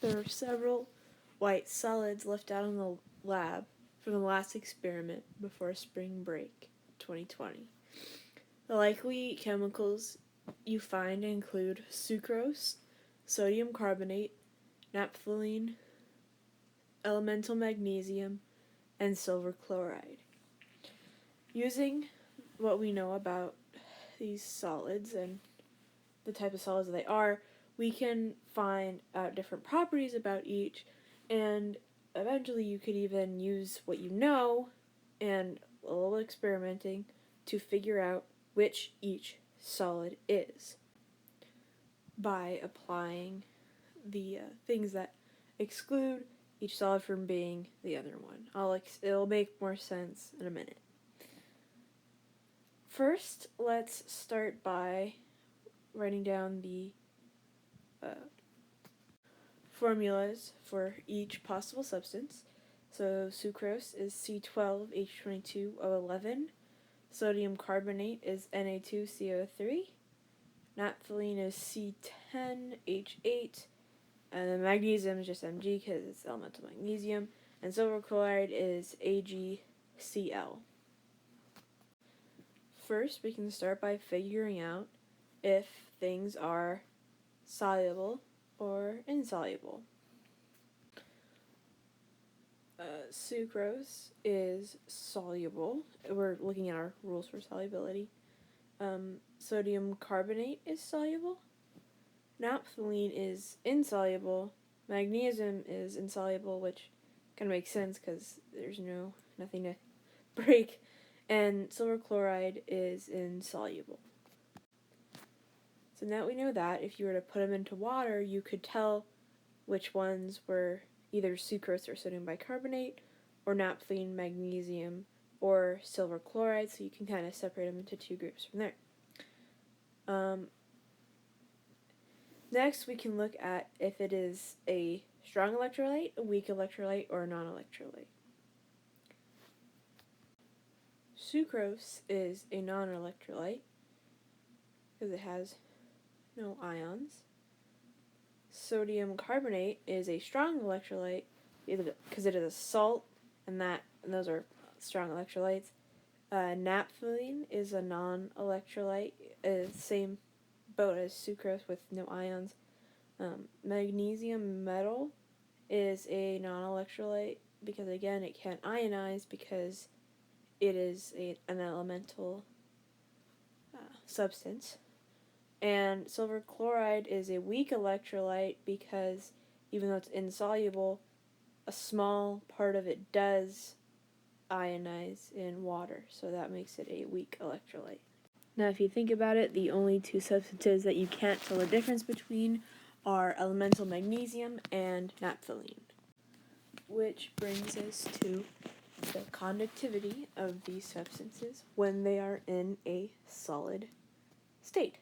There are several white solids left out in the lab from the last experiment before spring break 2020. The likely chemicals you find include sucrose, sodium carbonate, naphthalene, elemental magnesium, and silver chloride. Using what we know about these solids and the type of solids they are, we can find out different properties about each, and eventually you could even use what you know and a little experimenting to figure out which each solid is by applying the things that exclude each solid from being the other one. It'll make more sense in a minute. First, let's start by writing down the formulas for each possible substance. So sucrose is C12H22O11, sodium carbonate is Na2CO3, naphthalene is C10H8, and then magnesium is just Mg because it's elemental magnesium, and silver chloride is AgCl. First, we can start by figuring out if things are soluble or insoluble. Sucrose is soluble. We're looking at our rules for solubility. Sodium carbonate is soluble. Naphthalene is insoluble. Magnesium is insoluble, which kind of makes sense because there's nothing to break. And silver chloride is insoluble. So now we know that if you were to put them into water, you could tell which ones were either sucrose or sodium bicarbonate, or naphthalene, magnesium, or silver chloride, so you can kind of separate them into two groups from there. Next, we can look at if it is a strong electrolyte, a weak electrolyte, or a non-electrolyte. Sucrose is a non-electrolyte because it has no ions. Sodium carbonate is a strong electrolyte because it is a salt, and those are strong electrolytes. Naphthalene is a non-electrolyte, same boat as sucrose with no ions. Magnesium metal is a non-electrolyte because, again, it can't ionize because it is an elemental substance. And silver chloride is a weak electrolyte because even though it's insoluble, a small part of it does ionize in water, so that makes it a weak electrolyte. Now, if you think about it, the only two substances that you can't tell the difference between are elemental magnesium and naphthalene, which brings us to the conductivity of these substances when they are in a solid state.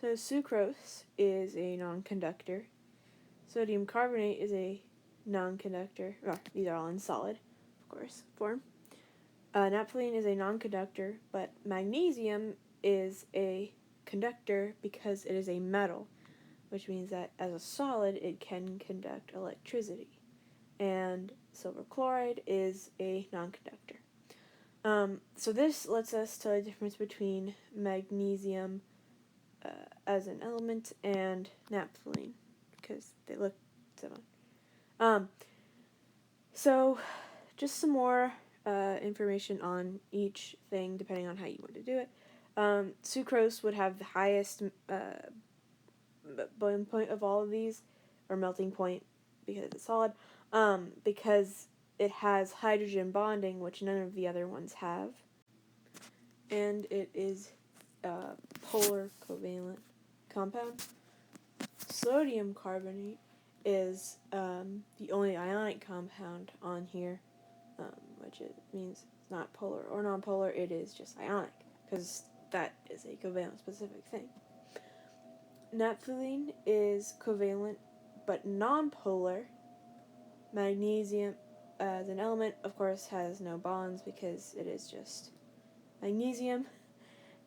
So sucrose is a non-conductor. Sodium carbonate is a non-conductor. These are all in solid, of course, form. Naphthalene is a non-conductor, but magnesium is a conductor because it is a metal, which means that as a solid it can conduct electricity. And silver chloride is a non-conductor. So this lets us tell the difference between magnesium as an element and naphthalene because they look similar. So just some more information on each thing depending on how you want to do it. Sucrose would have the highest boiling point of all of these, or melting point because it's solid, because it has hydrogen bonding, which none of the other ones have, and it is a polar covalent compound. Sodium carbonate is the only ionic compound on here, which means it's not polar or nonpolar, it is just ionic, because that is a covalent specific thing. Naphthalene is covalent but nonpolar. Magnesium as an element, of course, has no bonds because it is just magnesium.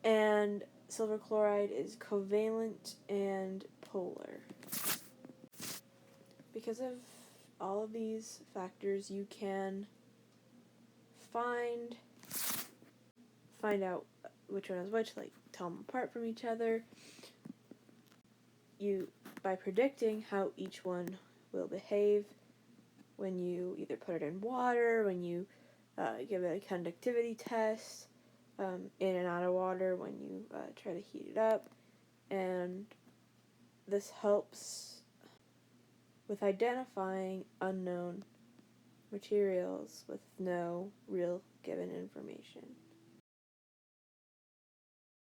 And silver chloride is covalent and polar. because of all of these factors, you can find out which one is which, like tell them apart from each other. You, by predicting how each one will behave when you either put it in water, when you give it a conductivity test, in and out of water when you try to heat it up, and this helps with identifying unknown materials with no real given information.